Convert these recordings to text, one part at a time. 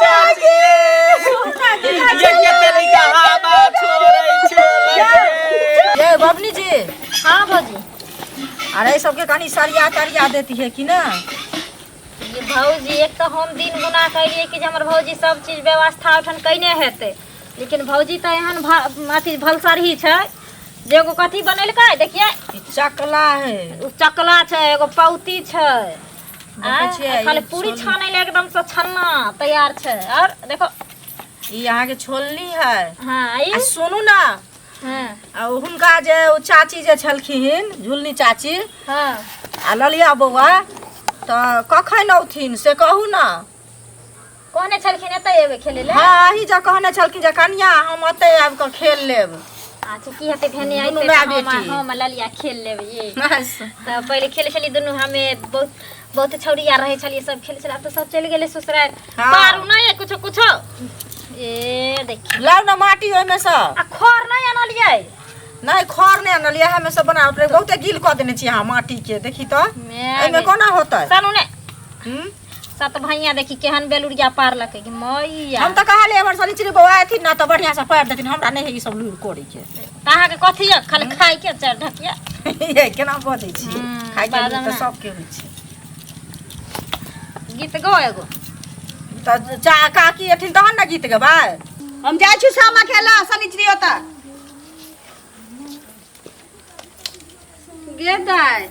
चाची ये केते निकाह बात छोड़ै छै ये बबनी जी। हाँ भौजी। अरे सबके कनी सरिया तरिया देती है कि ना? ये भौजी एक तो हम दिन गुना करिए कि हमर भौजी सब चीज व्यवस्था उठन कइने हेते, लेकिन भौजी तो एहन अथी भलसरही छै जे एगो कथी बनैलकै देखिए चकला है। उ चकला छै, एगो पौती छै, छियै, खाली पूरी छानै ले एकदम से छन्ना तैयार छै। और देखो ये यहाँ के छोलनी है। हाँ आ सुनू ना, हाँ हुनका जे चाची जे छलखिन झुलनी चाची हाँ आ ललिया बौआ तो कखन औथिन से कहू ना। कहने छलखिन एतै एबे खेले ले। हाँ ही जे कहने छलखिन जे कनिया हम अतै आबि कऽ खेल लेब। अच्छा की हेतै भेने दुनू आइते माय हम बेटी। हम ललिया खेल लेब ये। बस। तो पहले खेले छली दुनू हमें बहुत छौड़ी आ रहे छलिए सब खेले छल, अब तो सब चल गेले ससुराल। हाँ। पारू नहीं है कुछो कुछो। ए देखी लाउ ना माटी ओइमे से। आ खर नहीं आनलिए। नहीं खर नहीं आनलिए, हमें सब बना बहुते गील कऽ देने छी अहाँ माटी के। देखी तो एमे कोना होतै? सानू ने हम्म सत भैया देखी केहन बेलुरिया पार लके कि मैया। हम तो कहले हमर सनिचरी बौआ एथिन ना तो बढ़िया से पार देथिन, हमरा नहीं है ई सब लूर कोड़ी के। ताहा के कथी है खाली खाई के चार ढकिया। ये केना बजै छी? खाइ के बाजम तो ना। सब के होइ छै। गीत गो एगो तो चा काकी एथिन तहन ना गीत गेबै। हम जाइ छी सामा खेला सनिचरी ओता। गे दाय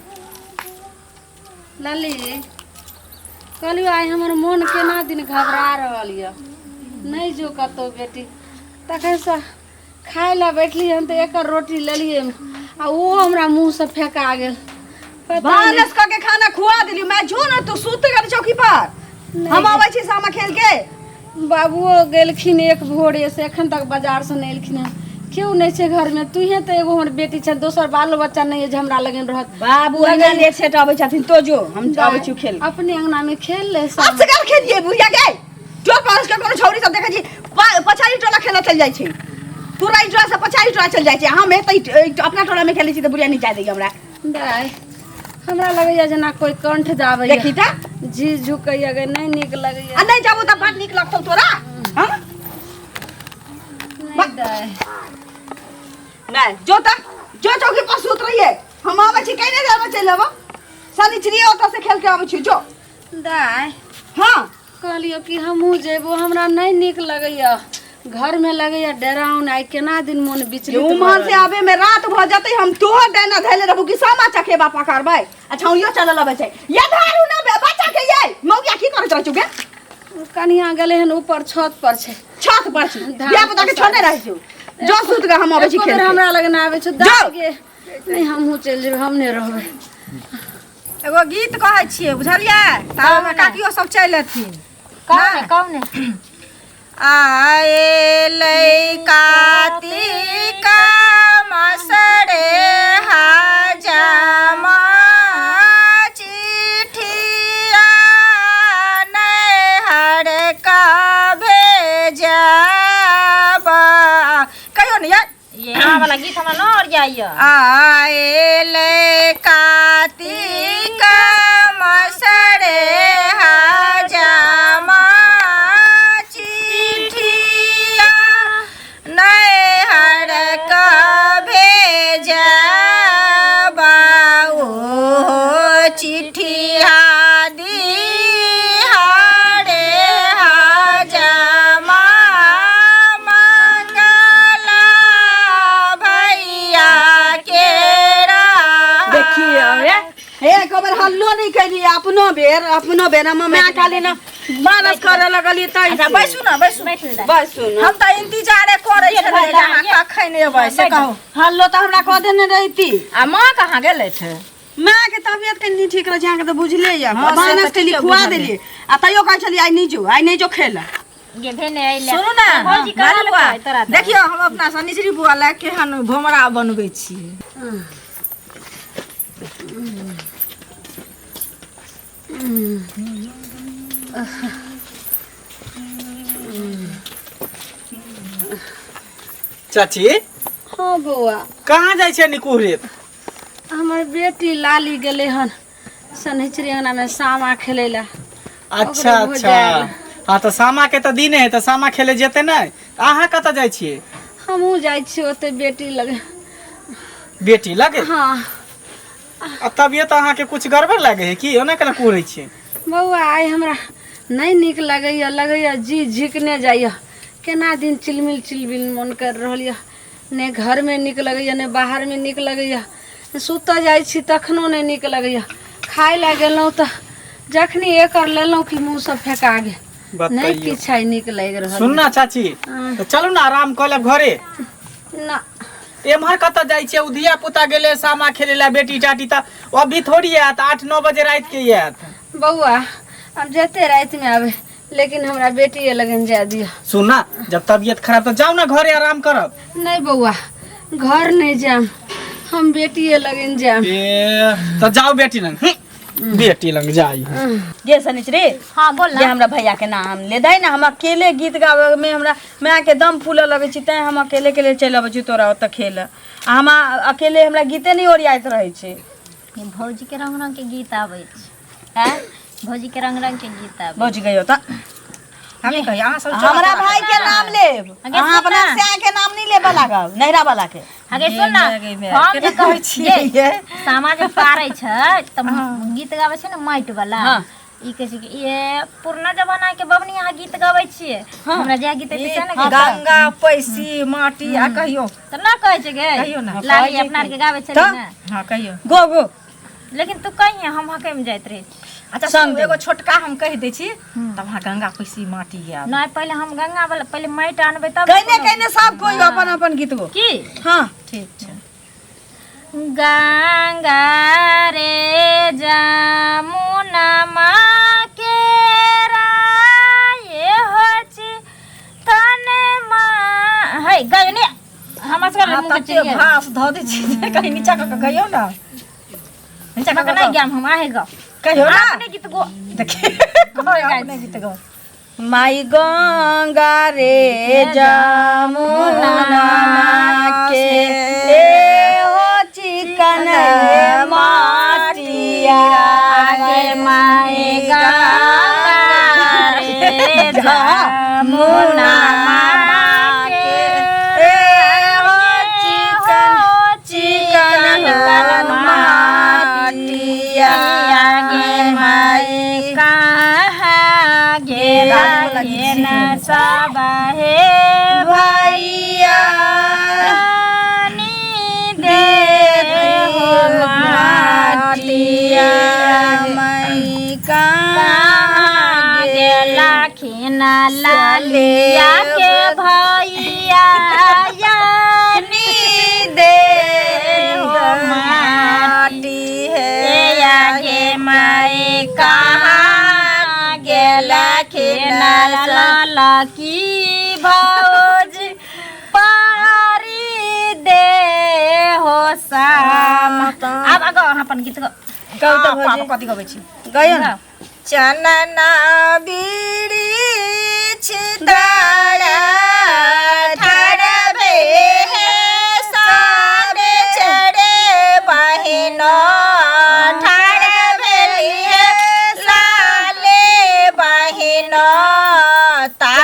लली कहलियो आइ हमर मन केना दिन घबरा रहल य, नहीं जो कतौ बेटी। तखन से खाए ला बैठली हम तो एक रोटी लेलिए आ वो हमरा मुंह से फेंका गेल। पता नहीं भानस क के खाना खुआ देली। मैं जो ना तू सुत गए चौकी पर। हम आबै छी सामा खेल के। बाबुओ गेलखिन एक भोरे से, एखन तक बाजार से नहीं एलखिन हैं। क्यों नहीं छे घर में? तूहे तो एगो हमर बेटी छ, दोसर बाल बच्चा नहीं है जे हमरा लगन रहत। बाबू अंगना लेट सेट आबै छथिन तो जो हम आबै छी खेल। अपने अंगना में खेल ले सब। असगर खेलिए बुढ़िया के। टोल पास के कोनो छौरी सब देखै छी पछाड़ी टोला खेला चल जाइ छै। पूरा ई टोला से पछाड़ी टोला चल जाइ छै। हम एतै अपना टोला में खेलै छी त बुढ़िया नहीं जाय दै हमरा। दाय हमरा लगैया जेना कोई कंठ जाबै। देखी त जी झुकैया गे नहीं निक लगैया। आ नहीं जाबो त बड नीक लगतौ तोरा। हां नहीं दाय नहीं जो त जो चौकी पर सुत रहिए। हम आबै छी कने जाबो चल लेबो। सनिचरी ओता से खेल के आबै छी जो। दाय हां कहलियो कि हमहू जेबो, हमरा नहीं निक लगैया। घर में लगैया डराउन। आई केना दिन मन बिचलित उमर से आवे में रात भ जतै। हम तो डैना धैले रहबो कि सामा चखेबा पकड़बै। अच्छा यो चल लबे छै ये धारू ना बच्चा के ये मौगिया की करत रहै छु गे? कनिया गेले हन ऊपर छत पर छै। छत पर छी बिया पता के छोड़े रहै छु। जो सुत ग हम आबै छी खेल। हमरा लगन आबै छ दाय गे। नहीं हमहू चल जेबै, हम नहीं रहबै। एगो गीत कहै छियै बुझलियै? तामे काकियो सब चलि एथिन। कौन आए लै कार्तिक मसरे हजामा चिठिया नैहर का भेजबा। कहियो ने यार ये हां वाला गीत हमरा न और जाइया। आए लै कार्तिक मसरे हजामा चिठिया नैहर का भेजबा। ओ चिठिया दिहाड़े हजामा मंगला भैया के देखिए हे कबर हल्लो नहीं करी। अपनो बेर हम मैं काली ना मानस करे लगली त। अच्छा बैसू ना बैसू बस सुन हम तो इंतजारे करे छलिए जहां कखन एबै से कहू। हल्लो त हमरा कह देने रहिती। आ माँ कहाँ गेलै थे? माँ के तबियत के नहीं ठीक रह छै। अहाँ के त बुझले या हाँ, से भानस त के लिए ठीके खुआ बुझलियै। देली आ तइयो कहै छली आई नहीं जो खेल। ये भेने आइले। सुनू ना भौजी कहाँ बालुआ, लगे तोरा? देखियो हम अपना सनिचरी बुआ ला केहन भोमरा बनबै छी। चाची हाँ बौआ, कहाँ जाइ छै निकुहरित? हमर बेटी लाली गेले हन सनिचरी अंगना में सामा खेले ला। अच्छा ओकरे अच्छा भोजाइल। हाँ तो सामा के तो दिन है तो सामा खेले जेते नहीं। अहाँ कतऽ जाइ छियै? हमहूँ जाइ छियै ओते बेटी लगे। बेटी लगे? हाँ तबियत अहाँके कुछ गड़बड़ लागे है कि ओना केना कुरै छियै? बौआ आइ हमरा नहीं निक लगैया जी झिकने जाइए। केना दिन चिलमिल चिलमिल मन कर रहल यऽ। ने घर में निक लगैया ने बाहर में निक लगैया। सुतऽ जाइ छी तखनो नहीं निक लगैया। खाए ला गेलहुँ तऽ जखनी एकर लेलहुँ कि मुँह सब फेका गेल। नहीं किछ निक लागि रहल। सुनना चाची तो चलू ना आराम कऽ लेब घरे। ना एम्हर कतऽ जाइ छियै? धिया पुता गेले सामा खेले ला बेटी टाटी तऽ अभी थोड़ी आयत, 8-9 बजे रात के आयत। बउआ अब जते रात में आवे लेकिन हमरा बेटी लगन जा दिया। सुनना जब तबीयत खराब तो जाओ ना घरे आराम करब। नहीं बउआ घर नहीं जाम, हम बेटी लगन जाम। तो जाओ बेटी लंग। बेटी लंग जाई। ये सनिचरी हाँ बोल ये ना। हमरा भैया के नाम ले दे ना। हम अकेले गीत गावे में हमरा मैं के दम फूले लगे छी तै हम अकेले के चल आबै छी तोरा ओत खेल। हम अकेले हमरा गीते नहीं ओरियाइत रहे छी। ये भौजी के रंग रंग के गीत आबै छै। हैं भौजी के रंग रंग के गीत आबै। बज गयो त हम कहि अहाँ सब हमरा भाई के नाम लेब। आगे अहाँ सुन अपना ना। से के नाम नहीं लेबा लागब नहिरा वाला के। आगे सुन ना हम जे कहै छियै सामा जे पारै छै त गीत गाबै छै ना माइट वाला। ई कहै छै कि ये पुरना जमाना के बबनी अहाँ गीत गाबै छियै। हमरा जे गीत एते छै ना गंगा पैसी माटी आ कहियो त ना कहै छै गे कहियो ना। लाली अपना के गाबै छै ना। हां कहियो गो गो। लेकिन तू कहिए हम हके में जाइत रही। अच्छा संग एगो छोटका हम कह दै छी तब वहाँ गंगा पैसी माटी या नहीं पहले हम गंगा वाला पहले माइट आनबे तब कहने कहने सब कोई अपन अपन गीत गो की। हां ठीक छै। गंगा रे जमुना माँ के राये होची तने माँ है गयो ने हम असर मुंह के चाहिए घास धो दे छी कहीं नीचा का गयो ना। नीचा का नहीं गया हम आहे गो कहियो ना अपने गीत गो देखिए अपने गीत गो। माई गंगा रे जमुना माँ के हो चिकन माटिया गे माई गंगा रे जमुना माँ के हो चिकन माटिया गे माई कहाँ गेला के न सब हे भैया माटिया मई कहाँ गेला खिना लालिया के भैया दे माटी है गे माई कहाँ गेला खिना लाला की भौज पारी दे हो साम। अब आगो अपन गीत गौ तो भौजी कथि गबै छी गयो ना। चनना बीड़ी छिताड़ा ठाड़बे सारे चढ़े बहिनो ठाड़बे लाले बहिनो ता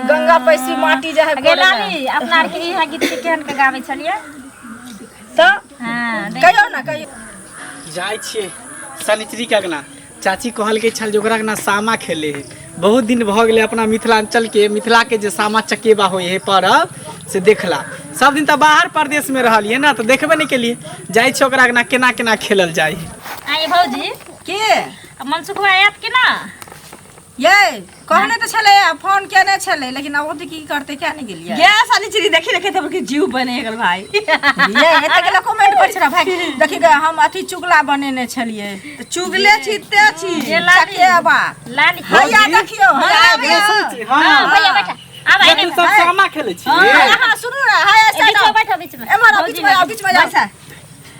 गंगा पैसी माटी जे है गेलानी अपना के इहा गीत के केहन के गाबै छलिए तो हां कहियो ना कहियो जाय छियै शनिचरी के अगना चाची कहल के छल जे ओकरा ना सामा खेले है बहुत दिन भ गेले अपना मिथिलांचल के मिथिला के जे सामा चकेबा होय है पर्व से देखला। सब दिन तो बाहर प्रदेश में रहलिए ना, तो देखबे नहीं के लिए जाय छै ओकरा ना केना केना खेलल जाय है। आई भौजी के मनसुखवा आयत कि ना? ये कहने तो चले फोन केने चले, लेकिन अब तो की करते क्या नहीं गेलिए। ये साली चीज देखी देखे तो के जीव बने गेल भाई। ये एते के कमेंट कर छरा भाई, देखी गे हम अथी चुगला बनेने छलिए तो चुगले छिते छी ये लाली। चकेबा लाली भैया देखियो भैया हां भैया बैठा। अब ये आइने तू सब सामा खेले छी। हां सुनू ना हाय बीच में बैठो बीच में। एमर बीच में जा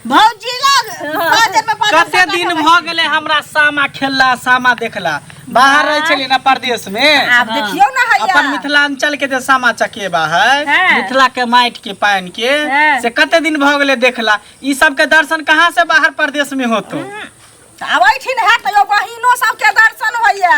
भौजी लग बाजार में कते दिन भ गेले हमरा सामा खेलला सामा देखला। बाहर रह छलिए ना प्रदेश में, आप देखियो ना हैया अपन मिथिलांचल के जे सामा चकेबा है हाँ। मिथिला के माइट के पान के हाँ। से कते दिन भ गेले देखला। ई सब के दर्शन कहाँ से बाहर प्रदेश में होतो? आबै छिन है तो बहिनो सब के दर्शन होइया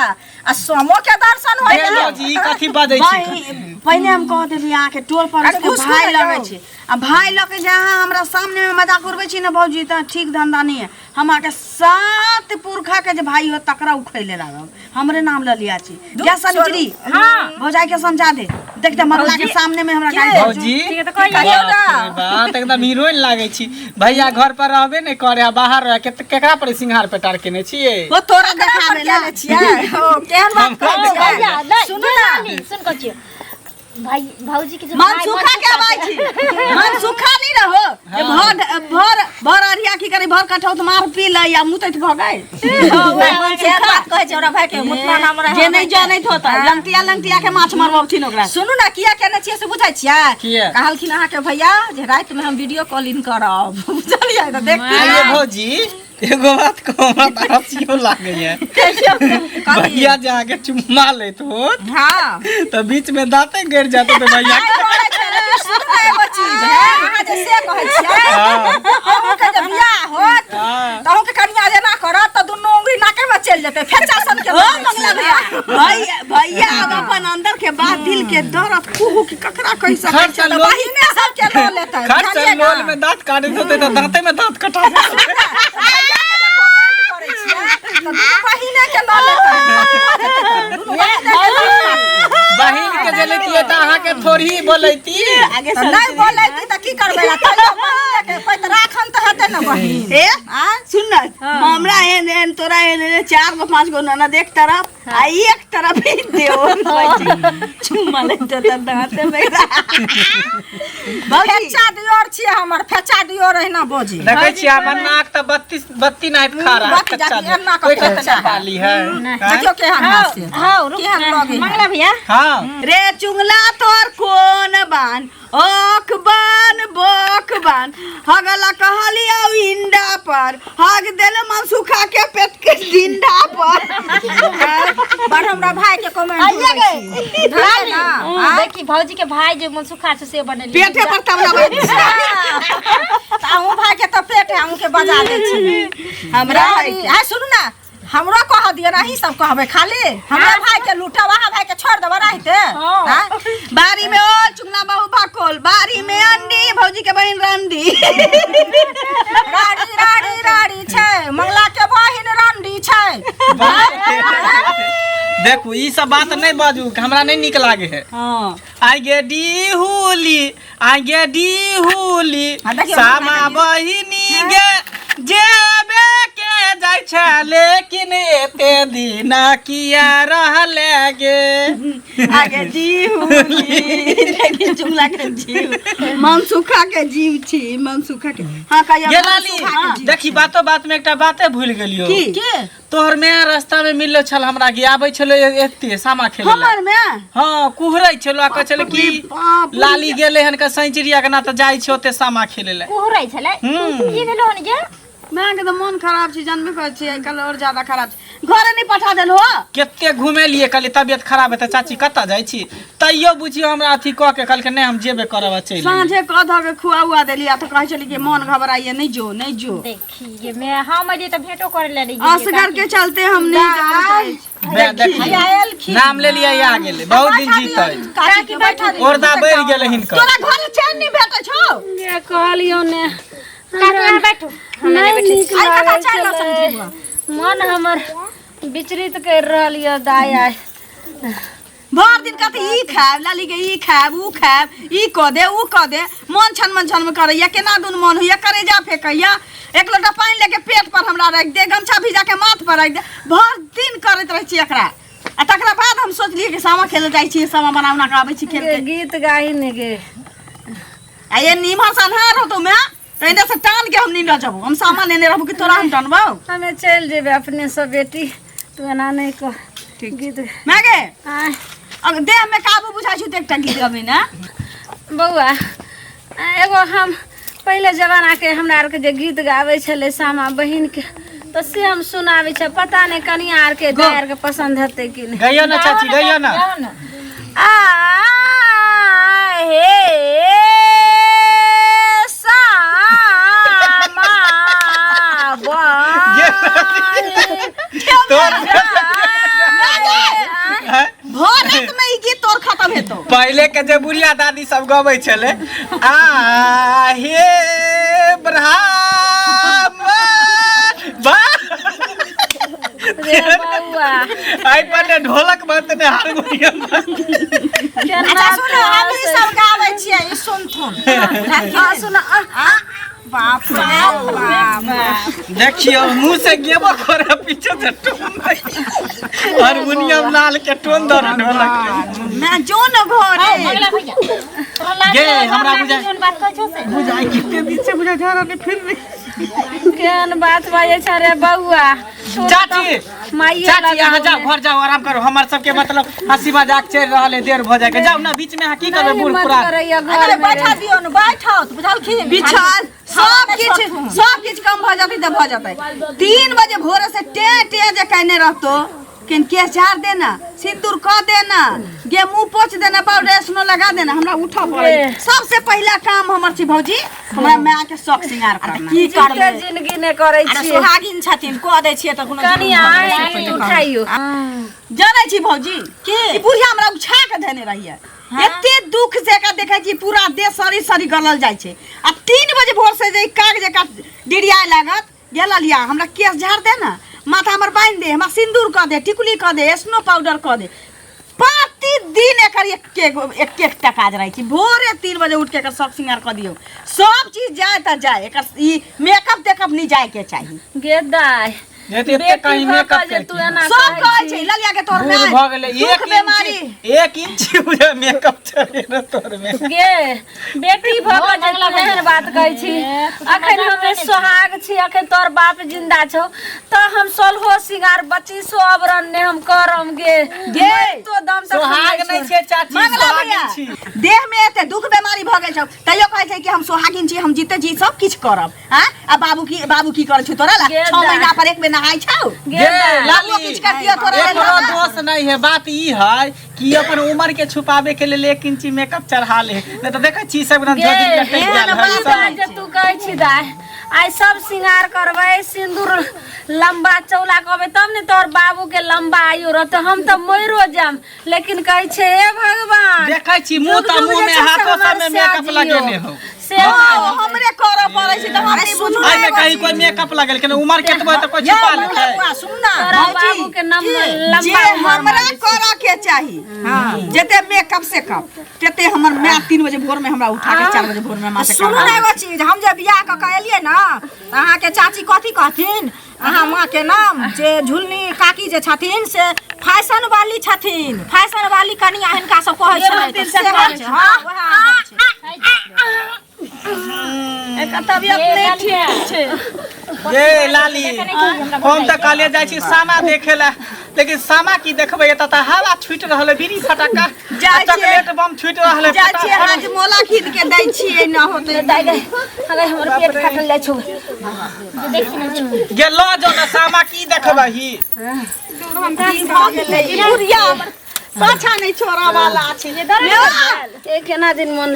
आ सोमो के दर्शन होइया। जी कथी बजै छी? पहले हम कह देली यहाँ के टोल पर अरे उसके घुस भाई गयो। लगे छे आ भाई लगे जहाँ हमरा सामने में मजाक उड़बे छी ना भौजी त ठीक धंधा नहीं है। हम के 7 पुरखा के जे भाई हो तकरा उखैले लागब, हमरे नाम ल लिया छी। जा सनिचरी हाँ। भौजाई के समझा दे, देखते मरला के सामने में हमरा गाड़ी भौजी ठीक है तो कहिए कहियो ना बात एकदम हीरोइन लागे छी। भैया घर पर रहबे नहीं करे आ बाहर रह के केकरा पर सिंगार पेटार केने छिए? वो तोरा देखावे ला ले छियै ओ केहन बात कर भैया दिया सुन सुनू ना ना सुन कहियो भाई भौजी के जो मन भाई सुखा के आबै छी मन सुखा नहीं रहो ये भर अरिया की करे भर कठौत मार पी ल या मुतैत भ गए। केहन बात कहै छै ओरा भाई के मुतना नाम रहे जे नहीं जानैत होता लंगटिया के माछ मारबथिन ओकरा। सुनू ना किया केने छियै से बुझै छियै? किया? कहलखिन अहाँ के भैया जे रात में हम वीडियो कॉलिंग करब बुझलियै त देखती अरे भौजी एगो बात को हमरा हंसियो लागे है। भैया जे आगे चुम्मा लेत हो हां तो बीच में दांते गिर जाते तो भैया सुनू ना एगो चीज है अहाँ जे से कहै छियै अहूँ के जे बियाह होत त अहूँ के कनिया जे ना करत त दुनू उंगली नाके में चल जेतै फेचा सन के मंगला भैया अब अपन अंदर के बात दिल के दर्द कुहू की ककरा कह सकै खर्च छै। बहिने सब के लो लेतै खर्च लोल में दांत काटे होते तो दांते में दांत कटा बहिने के लो लेतै बहिन के जे लेतिए त अहाँ के थोड़ी बोलैती। आगे से नहीं बोलैती त की करबै तैयो बहिने के पैत राखन त हेतै न बहिन। ए सुन ना हमरा एन तोरा एन 4-5 गो ननद एक तरफ आ एक तरफ ही देओ चुम्मा ले त दांते में फेचा दियोर छियै हमर फेचा दियोर रहना बोझी देखे छी हमर नाक त 32 नाइट खा रहा बत्ती कच्चा जाती है, नाक कोई कच्चा कच्चा है। पाली है। देखियो केहन हाथ से हां रुक केहन लगे मंगला भैया हां रे चुंगला तोर कोन बान ओख बान बोख बान हगला कहलिया इंडा पर हग देल मन सुखा के पेट के डिंडा पर बड़ हमरा भाई के कमेंट आइए गए देखी भौजी के भाई जो मनसुखा छै से बनल पेटे पर तबला ताहू भाई के तो पेट है हमू के बजा दे छी हमरा आ सुनू ना हमरो कह दिए ना ही सब कहबे खाली हमरा भाई के लूटा वहां भाई के छोड़ देबे रहते हां बारी में ओ चुंगला बाबू भाकोल बारी में अंडी भौजी के बहिन रंडी राड़ी राड़ी राड़ी छै मंगला के बहिन रंडी छै। देखू ई सब बात नहीं बाजू हमरा नहीं निक लागे है। हां आई गे डी हुली आई गे डी हुली सामा बहिनी गे जेबे के जाय छै लेकिन एते दिन किया रहले गे आगे जीव लेकिन चुंगला के जीव मन सुखा के जीव छी मन सुखा के। हां कहिया ये लाली देखी बातो बात में एकटा बाते भूल गेलियो की तोहर में रास्ता में मिललो छल हमरा गे आबै छलो एते सामा खेले हमर में हां कुहरै छलो आ कहै छलो कि लाली गेले हन के सैंचरिया के ना त जाय छै ओते सामा खेले ले कुहरै छले की भेलो हन जे मैं के तो मन खराब छी जानबे कर छी कल और ज्यादा खराब छी घरे नहीं पठा देल हो केते घुमे लिए कल तबियत खराब है त चाची कत्ता जाय छी तइयो बुझियो हमरा अथी क के कल के नहीं हम जेबे करब चली सांझे कह ध के खुआ हुआ देलिया तो कह चली के मन घबराइए नहीं जो देखी ये मैं हम अजे त भेटो करे ले रही असगर के चलते हम नहीं बे देखी नाम ले लिया आ गेले बहुत दिन जीतै काकी बैठा ओरदा बढ़ गेले हिनकर तोरा घर चैन नहीं भेटै छौ ये कहलियो ने काकी बैठो नहीं निक आई कता लागे चैन छले। समझिबो मन हमर विचलित कर रहल ये दाया भर दिन कहते ई खाब लाली के ई खाब ऊ खाब ई क दे ऊ क दे मन छन में करैया केना दुन मन होइया करेजा फेकैया एक लोटा पानी लेके पेट पर हमरा रख दे गमछा भिजा के माथ पर रख दे भर दिन करैत रहै छी एकरा आ तकरा बाद हम सोचलिए कि सामा खेले जाइ छी सामा बनावना के आबै छी खेल के गीत गाही ने गे आ ये नीमा सनहार हो तो मैं तैने से टान के हम नहीं ल जाबो हम सामा लेने रहबो कि तोरा हम टानबो हमें चल जेबे अपने सब बेटी तू एना नहीं कह ठीक गीत मागे आय अब देह में काबू बुझा छु त एकटा गीत गबे ना बउआ एगो हम पहले जमाना के हमरा आर के जे गीत गावे छले सामा बहिन के तो से हम सुनावे छ पता नहीं कनिया आर के दायर के पसंद हते कि नहीं गइयो ना चाची गइयो ना आ हे सामा भोरत में ई गीत तोर खत्म हेतो पहले के जे बुढ़िया दादी सब गबै छले आ हे ब्रह्म रे बउआ आई पर ढोलक बजते हारमोनियम अच्छा सुनो हम ई सब गाबै छियै ई सुनथुन हां सुन बाप रे बाप देखियो मुंह से गेबो करे पीछे से टोन हारमोनियम लाल के टोन दर ढोलक मैं जो न घरे गे हमरा बुझा जोन बात कहै छौ से बुझाई कितने दिन से बुझा जा रहा फिर केन बात बाजे छ रे बउआ चाची माई चाची यहाँ जाओ घर जाओ आराम करो हमार सबके मतलब हंसी मजाक चल रहा है देर भ जाए जाओ ना बीच में की करबे बूढ़ पुरान अरे बैठा दियो न बैठो त बुझाल खी बिछाल सब किछ कम भ जाती त भ जाते 3 बजे भोर से टे जे कहने रहतो किन के झाड़ देना सिंदूर क देना गे मुंह पोछ देना पाउडर स्नो लगा देना हमरा उठा पड़े सबसे पहला काम हमर छी भौजी हमरा मां के शौक सिंगार करना की करबे जिंदगी ने करै अरे छी सुहागिन छथिन क दै छिए त कोनो कनिया आइ उठाइयो जानै छी भौजी ई बुढ़िया हमरा उछा के देने रहिए एते दुख से का देखै छी पूरा देह सरी सरी गलल जाइ छै आ 3 बजे भोर से जे कागज का डिड़िया लागत गेला लिया हमरा केस झाड़ दे ना माथा हमर बांध दे हमरा सिंदूर क दे टिकुली क दे स्नो पाउडर क दे प्रतिदिन एकर एक काज रही छी भोरे 3 बजे उठ के एकर सब सिंगार क दियो सब चीज जाए त जाए एकर ई मेकअप तेकअप नहीं जाए के चाहिए गे दाई एते कहीं मेकअप के तू एना सब कहै छै ललिया के तोर में भ गेले दुख बीमारी 1 इंच बुझा मेकअप चले न तोर में गे बेटी भग जे तू एहन बात कहै छी अखन हमे सोहाग छी अखन तोर बाप जिंदा छौ त हम सोलहो सिंगार 2500 अबरन ने हम करम गे तो दम तक सोहाग नहीं छे चाची सोहागिन छी देह में एते दुख बीमारी भ गेल छौ तैयो कहै छै कि हम सोहागिन छी हम जीते जी सब किछ करब हां आ बाबू की करै छ तोरा ला 6 महीना पर एक बेर नहाय छौ लाली किछ कर दियो तोरा एकरो दोष नहीं है बात ई है कि अपन उम्र के छुपावे के लिए 1 इंच मेकअप चढ़ा ले नहीं तो देखै छी सब दिन जल्दी कटै गेल जे तू कहै छी दाई आई सब सिंगार करबै सिंदूर लंबा चौला कहबै तब ने तोर बाबू के लंबा आयु रहत हम त मरो जाम लेकिन कहै छै हे भगवान देखै छी मुंह त मुंह में हाथों सब में मेकअप लगेने हो से हमरे कर पड़ै छै त हम बुझू आई में कहीं कोई मेकअप लगल के उम्र के तो कोई छुपा लेतै सुन ना तोरा बाबू के लंबा जे हमरा कर के चाही हां जते मेकअप से कप तते हमर मैं 3 बजे भोर में हमरा उठा के 4 बजे भोर में माथे सुन ना एगो चीज हम जे बियाह क के एलिए ना अहाँ के चाची कथी कहथिन अहाँ माँ के नाम जे झुलनी काकी जे छथिन से फैशन वाली छथिन फैशन वाली कनिया हिनका सब कहै छै हां एकर तबियत नहीं ठीक छै ये लाली हम त काले जाय छी सामा देखेला लेकिन सामा की देखबै त हवा छुट रहल बीड़ी फटाका चॉकलेट बम छुट रहल जाय छी आज मोला खरीद के दै छियै न होतै अरे हमर पेट काटल जाइ छौ गे ल जो न सामा की देखबही बुढ़िया पाछा नहीं छोरा वाला छै ये केना दिन मन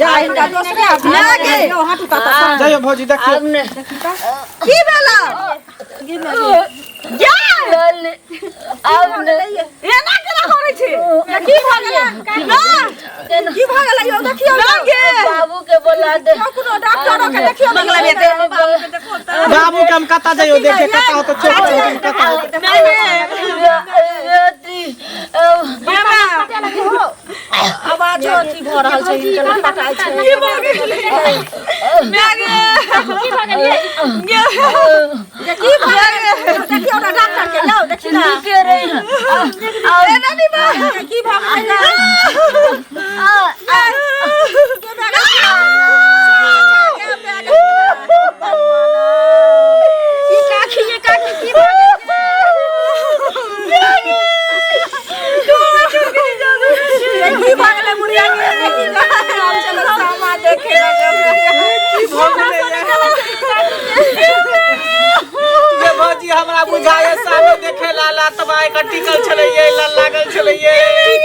जाय का दोसरे अपना गे हाथ उठा जय भौजी देखियो की भेला जा एना केना करै छै की भ गेलै की भ गेलै यौ देखियो गे बाबू के बोला दे कोनो डॉक्टर के देखियो मंगला बेटे बाबू के देखो त बाबू के हम कता जाइयो देखे कता हो तो चोट कता आवाज अथी भ रहल छै हिनकर पटाइ छै की भऽ गेलै मागे की भ गेलै देखियो ना डॉक्टर के लाओ देखि ना के रे ए नानी बा की भ गेलै ये भौजी हमरा बुझाए सामने देखे लाला तबाय का टिकल छलैये लाल लागल छलैये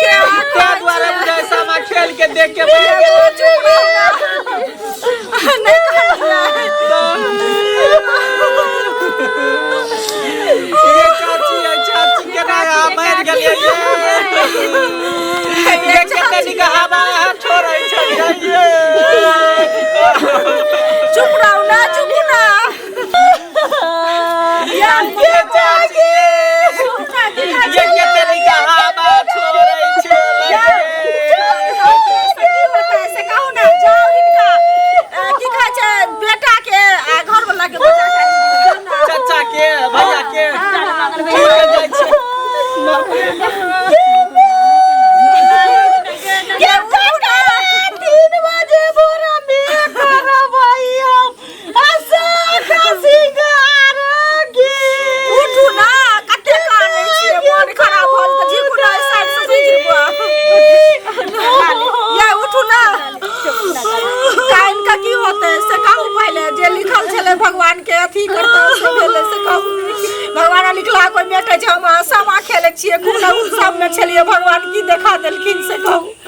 त्या द्वारा बुझाए सामा खेल के देख के ये चाची के नाया मर गेलिए ये कते निगाह हवा छोड़ै छलिए चुप रहो ना चुप ना ये चाची ये कते निगाह हवा छोड़ै छलिए से कहू ना जाओ इनका की कहै छै बेटा के घर वाला के बजा के चाचा के भैया के ठीक जाय छै भगवान के अथी करता से भेले से कहू भगवान लिखला कोई मेटे छै हम सामा खेले छियै खूब सब में छलिए भगवान की देखा देलखिन से कहू